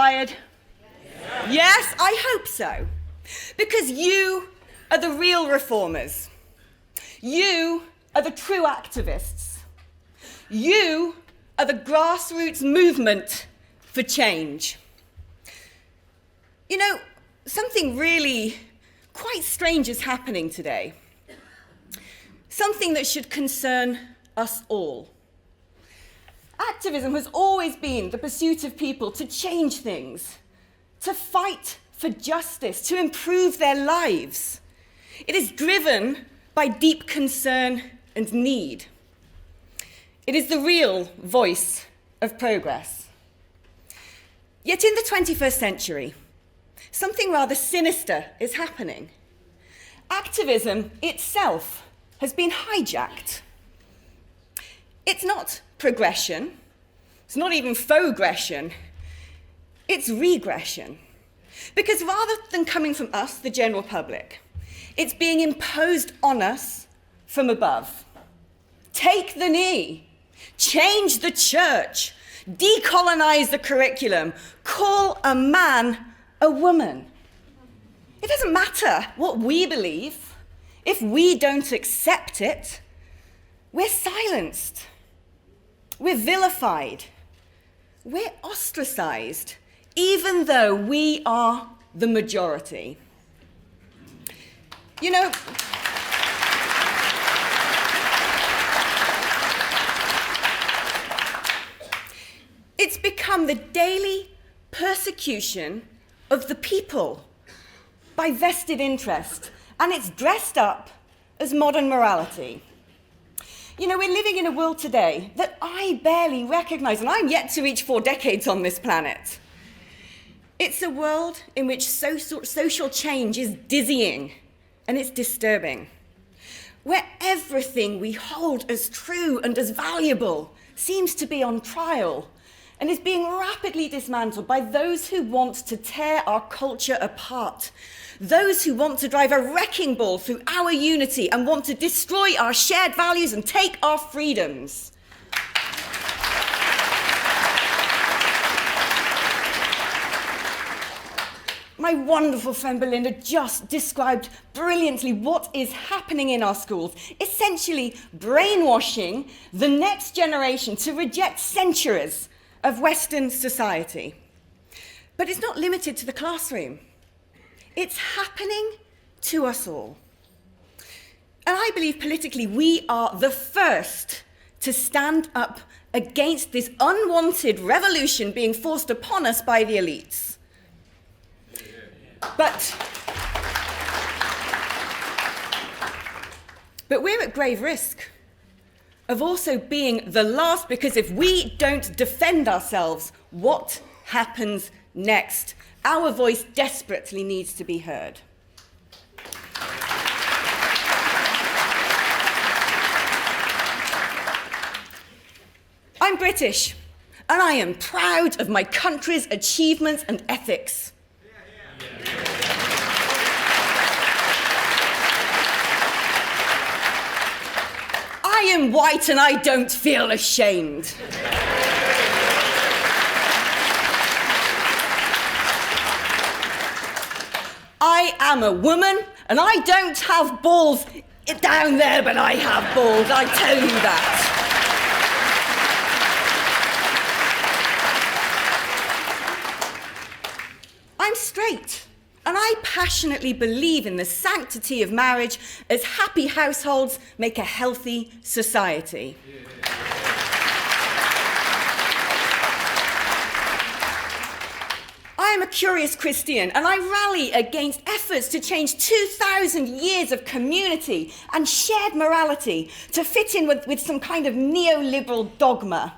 tired? Yes, I hope so. Because you are the real reformers. You are the true activists. You are the grassroots movement for change. You know, something really quite strange is happening today. Something that should concern us all. Activism has always been the pursuit of people to change things, to fight for justice, to improve their lives. It is driven by deep concern and need. It is the real voice of progress. Yet in the 21st century, something rather sinister is happening. Activism itself has been hijacked. It's not progression, it's not even progression, it's regression. Because rather than coming from us, the general public, it's being imposed on us from above. Take the knee, change the church, decolonize the curriculum, call a man a woman. It doesn't matter what we believe. If we don't accept it, we're silenced. We're vilified. We're ostracized, even though we are the majority. You know, it's become the daily persecution of the people by vested interest, and it's dressed up as modern morality. You know, we're living in a world today that I barely recognize, and I'm yet to reach 4 decades on this planet. It's a world in which social change is dizzying and it's disturbing, where everything we hold as true and as valuable seems to be on trial and is being rapidly dismantled by those who want to tear our culture apart, those who want to drive a wrecking ball through our unity and want to destroy our shared values and take our freedoms. My wonderful friend Belinda just described brilliantly what is happening in our schools, essentially brainwashing the next generation to reject centuries of Western society. But it's not limited to the classroom. It's happening to us all. And I believe politically we are the first to stand up against this unwanted revolution being forced upon us by the elites. But we're at grave risk of also being the last, because if we don't defend ourselves, what happens next? Our voice desperately needs to be heard. I'm British, and I am proud of my country's achievements and ethics. I am white and I don't feel ashamed. I am a woman and I don't have balls down there, but I have balls, I tell you that. I'm straight. And I passionately believe in the sanctity of marriage, as happy households make a healthy society. I am a curious Christian, and I rally against efforts to change 2,000 years of community and shared morality to fit in with some kind of neoliberal dogma.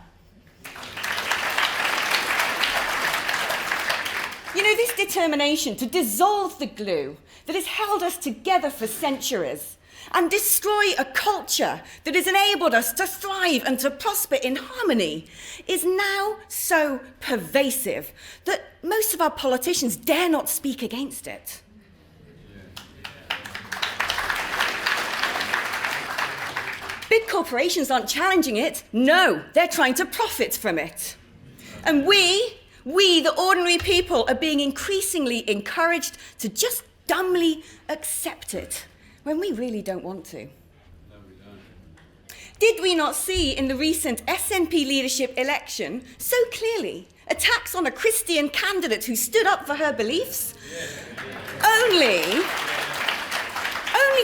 You know, this determination to dissolve the glue that has held us together for centuries and destroy a culture that has enabled us to thrive and to prosper in harmony is now so pervasive that most of our politicians dare not speak against it. Big corporations aren't challenging it. No, they're trying to profit from it. And we We, the ordinary people, are being increasingly encouraged to just dumbly accept it when we really don't want to. No, we don't. Did we not see in the recent SNP leadership election so clearly attacks on a Christian candidate who stood up for her beliefs? Only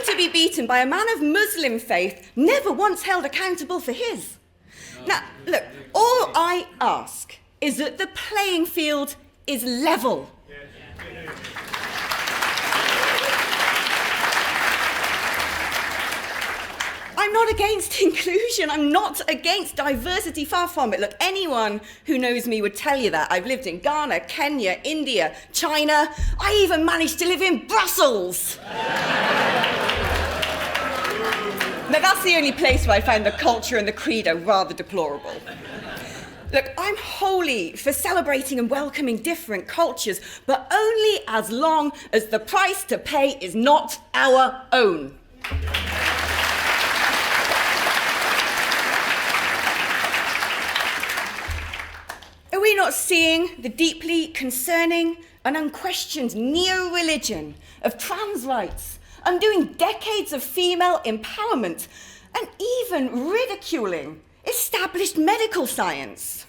to be beaten by a man of Muslim faith never once held accountable for his. Now, look, all I ask is that the playing field is level. I'm not against inclusion. I'm not against diversity, far from it. Look, anyone who knows me would tell you that. I've lived in Ghana, Kenya, India, China. I even managed to live in Brussels. Now, that's the only place where I found the culture and the credo rather deplorable. Look, I'm wholly for celebrating and welcoming different cultures, but only as long as the price to pay is not our own. Are we not seeing the deeply concerning and unquestioned neo-religion of trans rights, undoing decades of female empowerment, and even ridiculing established medical science,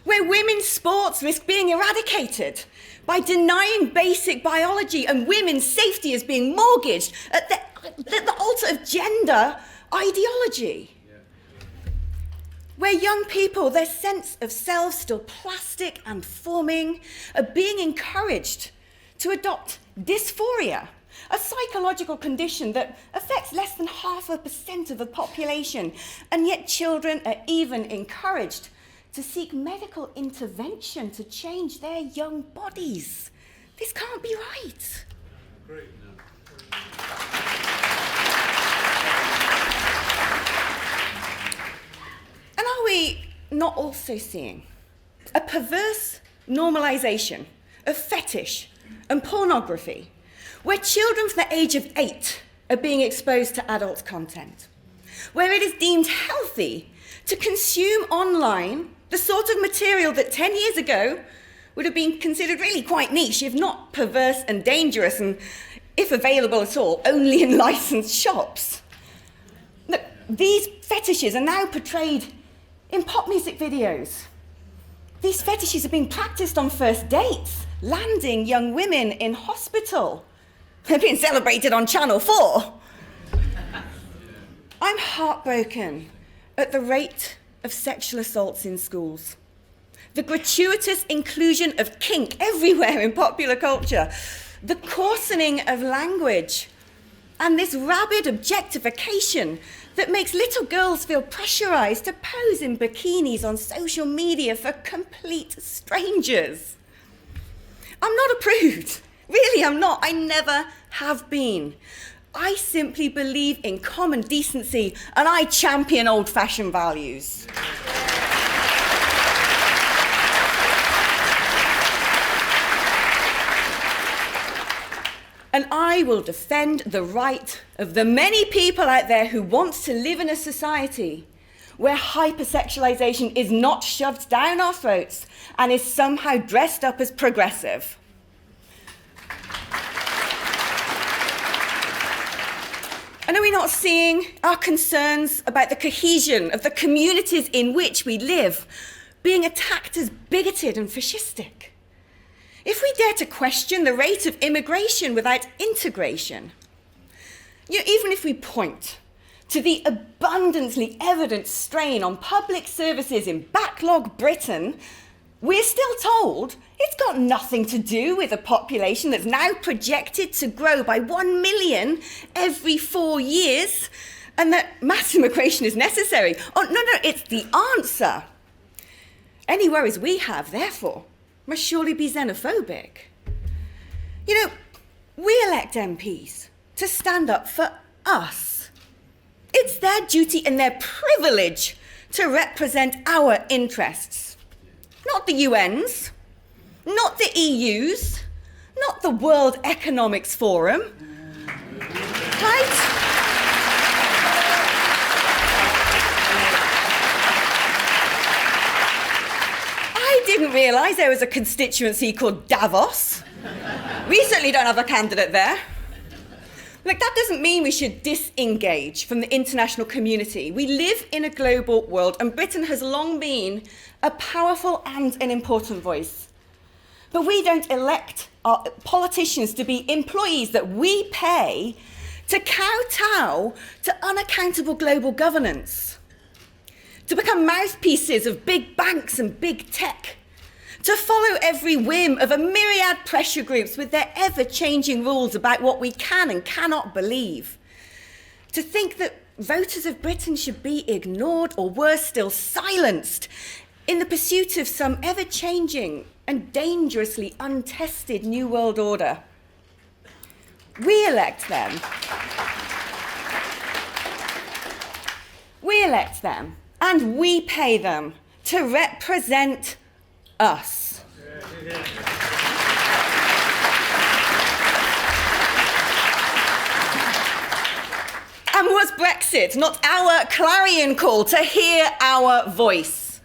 where women's sports risk being eradicated by denying basic biology and women's safety is being mortgaged at the altar of gender ideology? Where young people, their sense of self still plastic and forming, are being encouraged to adopt dysphoria, a psychological condition that affects less than 0.5% of the population, and yet children are even encouraged to seek medical intervention to change their young bodies. This can't be right. Great. No. And are we not also seeing a perverse normalization of fetish and pornography, where children from the age of 8 are being exposed to adult content, where it is deemed healthy to consume online the sort of material that 10 years ago would have been considered really quite niche, if not perverse and dangerous, and if available at all, only in licensed shops? Look, these fetishes are now portrayed in pop music videos. These fetishes are being practiced on first dates, landing young women in hospital. They're being celebrated on Channel 4. I'm heartbroken at the rate of sexual assaults in schools, the gratuitous inclusion of kink everywhere in popular culture, the coarsening of language, and this rabid objectification that makes little girls feel pressurized to pose in bikinis on social media for complete strangers. I'm not a prude. Really, I'm not. I never have been. I simply believe in common decency, and I champion old-fashioned values. And I will defend the right of the many people out there who want to live in a society where hypersexualization is not shoved down our throats and is somehow dressed up as progressive. And are we not seeing our concerns about the cohesion of the communities in which we live being attacked as bigoted and fascistic? If we dare to question the rate of immigration without integration, even if we point to the abundantly evident strain on public services in backlog Britain, we're still told it's got nothing to do with a population that's now projected to grow by 1 million every 4 years, and that mass immigration is necessary. Oh, no, it's the answer. Any worries we have, therefore, must surely be xenophobic. We elect MPs to stand up for us. It's their duty and their privilege to represent our interests. Not the UN's, not the EU's, not the World Economics Forum. Right? I did didn't realise there was a constituency called Davos. We certainly don't have a candidate there. Look, that doesn't mean we should disengage from the international community. We live in a global world, and Britain has long been a powerful and an important voice. But we don't elect our politicians to be employees that we pay to kowtow to unaccountable global governance, to become mouthpieces of big banks and big tech, to follow every whim of a myriad pressure groups with their ever-changing rules about what we can and cannot believe, to think that voters of Britain should be ignored or worse still silenced in the pursuit of some ever-changing and dangerously untested new world order. We elect them. We elect them, and we pay them to represent us. And was Brexit not our clarion call to hear our voice?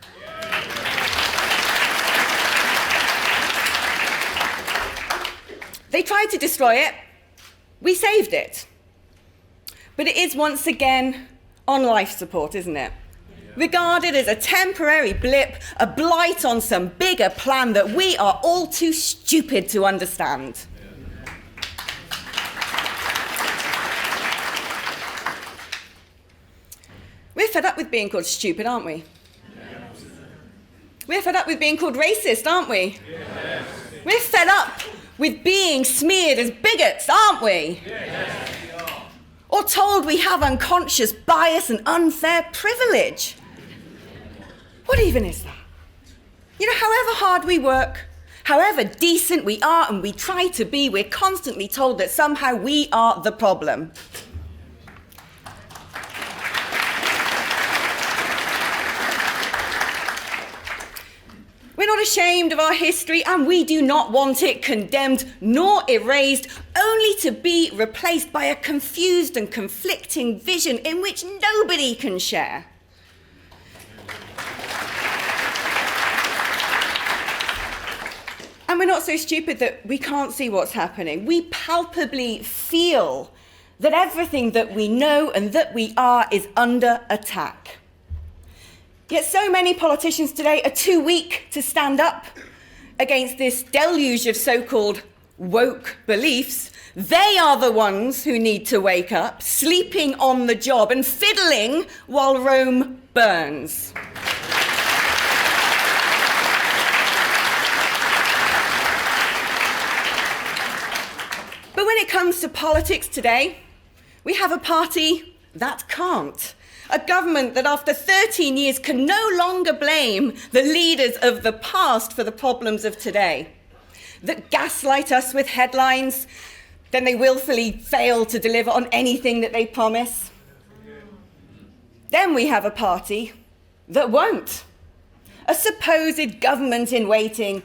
They tried to destroy it. We saved it. But it is once again on life support, isn't it? Regarded as a temporary blip, a blight on some bigger plan that we are all too stupid to understand. We're fed up with being called stupid, aren't we? We're fed up with being called racist, aren't we? We're fed up with being smeared as bigots, aren't we? Or told we have unconscious bias and unfair privilege. What even is that? You know, however hard we work, however decent we are and we try to be, we're constantly told that somehow we are the problem. We're not ashamed of our history, and we do not want it condemned nor erased, only to be replaced by a confused and conflicting vision in which nobody can share. And we're not so stupid that we can't see what's happening. We palpably feel that everything that we know and that we are is under attack. Yet so many politicians today are too weak to stand up against this deluge of so-called woke beliefs. They are the ones who need to wake up, sleeping on the job and fiddling while Rome burns. But when it comes to politics today, we have a party that can't. A government that after 13 years can no longer blame the leaders of the past for the problems of today, that gaslight us with headlines, then they willfully fail to deliver on anything that they promise. Then we have a party that won't. A supposed government in waiting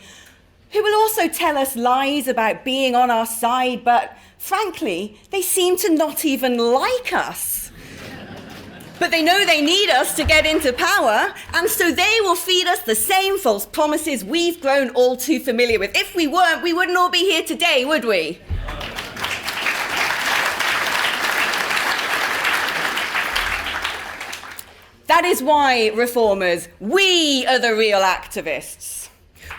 who will also tell us lies about being on our side, but frankly, they seem to not even like us. But they know they need us to get into power, and so they will feed us the same false promises we've grown all too familiar with. If we weren't, we wouldn't all be here today, would we? That is why, reformers, we are the real activists.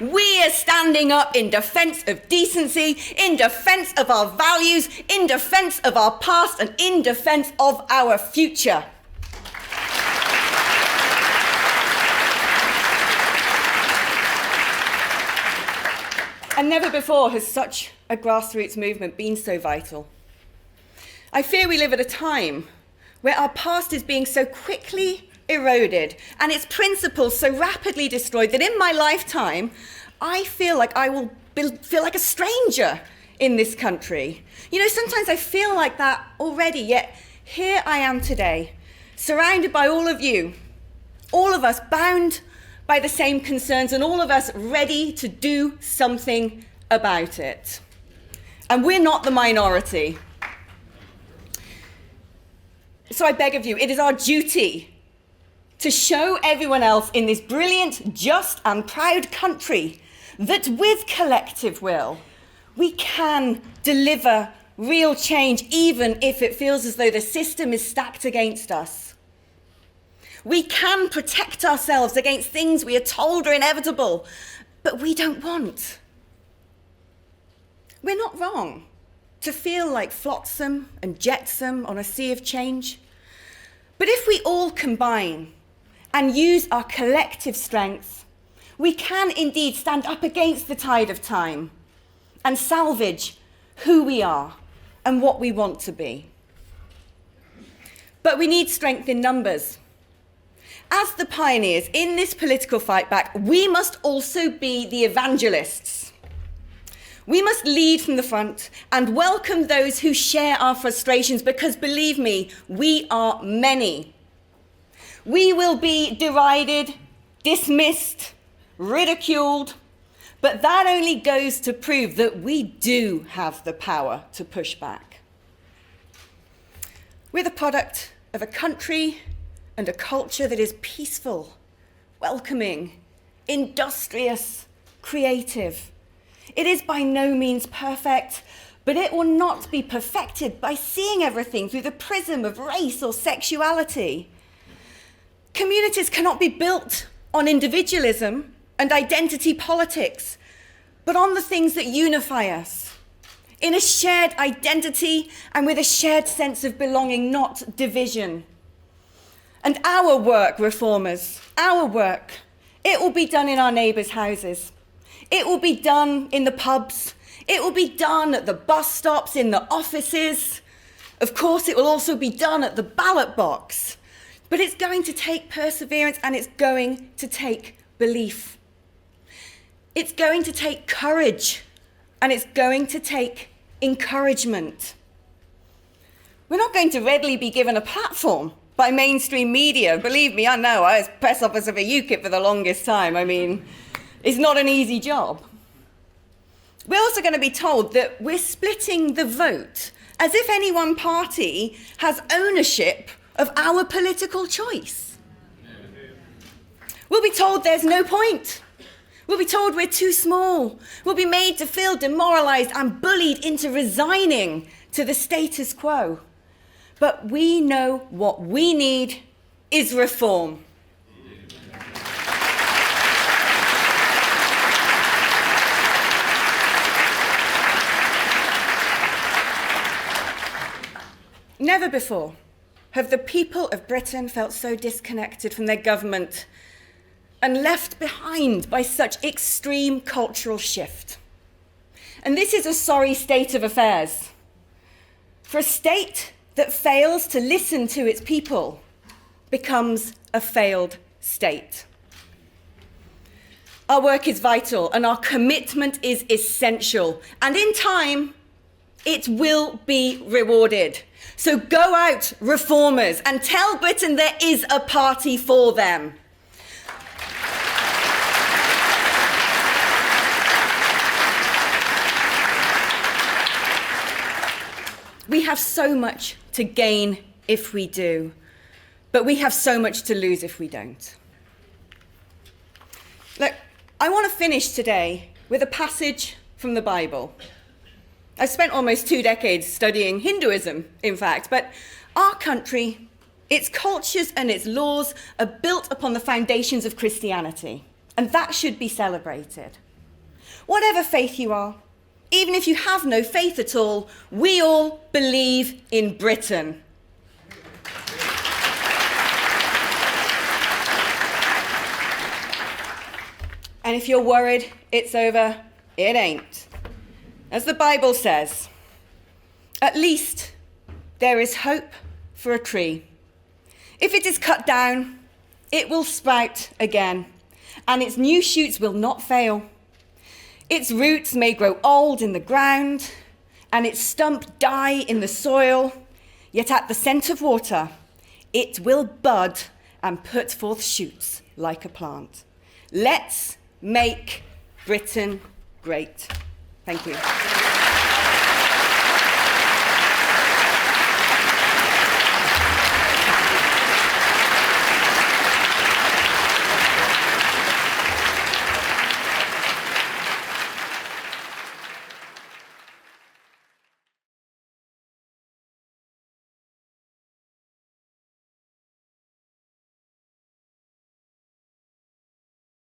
We are standing up in defence of decency, in defence of our values, in defence of our past, and in defence of our future. And never before has such a grassroots movement been so vital. I fear we live at a time where our past is being so quickly eroded and its principles so rapidly destroyed that in my lifetime, I feel like I will feel like a stranger in this country. You know, sometimes I feel like that already, yet here I am today, surrounded by all of you, all of us bound by the same concerns and all of us ready to do something about it. And we're not the minority. So I beg of you, it is our duty to show everyone else in this brilliant, just and proud country that with collective will, we can deliver real change even if it feels as though the system is stacked against us. We can protect ourselves against things we are told are inevitable, but we don't want. We're not wrong to feel like flotsam and jetsam on a sea of change. But if we all combine and use our collective strength, we can indeed stand up against the tide of time and salvage who we are and what we want to be. But we need strength in numbers. As the pioneers in this political fight back, we must also be the evangelists. We must lead from the front and welcome those who share our frustrations, because believe me, we are many. We will be derided, dismissed, ridiculed, but that only goes to prove that we do have the power to push back. We're the product of a country and a culture that is peaceful, welcoming, industrious, creative. It is by no means perfect, but it will not be perfected by seeing everything through the prism of race or sexuality. Communities cannot be built on individualism and identity politics, but on the things that unify us, in a shared identity and with a shared sense of belonging, not division. And our work, reformers, our work, it will be done in our neighbours' houses. It will be done in the pubs. It will be done at the bus stops, in the offices. Of course, it will also be done at the ballot box. But it's going to take perseverance and it's going to take belief. It's going to take courage and it's going to take encouragement. We're not going to readily be given a platform by mainstream media. Believe me, I know. I was press officer for UKIP for the longest time. I mean, it's not an easy job. We're also going to be told that we're splitting the vote as if any one party has ownership of our political choice. We'll be told there's no point. We'll be told we're too small. We'll be made to feel demoralised and bullied into resigning to the status quo. But we know what we need is reform. Never before have the people of Britain felt so disconnected from their government and left behind by such extreme cultural shift. And this is a sorry state of affairs. For a state that fails to listen to its people becomes a failed state. Our work is vital and our commitment is essential. And in time, it will be rewarded. So go out, reformers, and tell Britain there is a party for them. We have so much to gain if we do, but we have so much to lose if we don't. Look, I want to finish today with a passage from the Bible. I've spent almost 2 decades studying Hinduism, in fact, but our country, its cultures and its laws are built upon the foundations of Christianity, and that should be celebrated. Whatever faith you are, even if you have no faith at all, we all believe in Britain. And if you're worried it's over, it ain't. As the Bible says, at least there is hope for a tree. If it is cut down, it will sprout again, and its new shoots will not fail. Its roots may grow old in the ground, and its stump die in the soil, yet at the scent of water, it will bud and put forth shoots like a plant. Let's make Britain great. Thank you.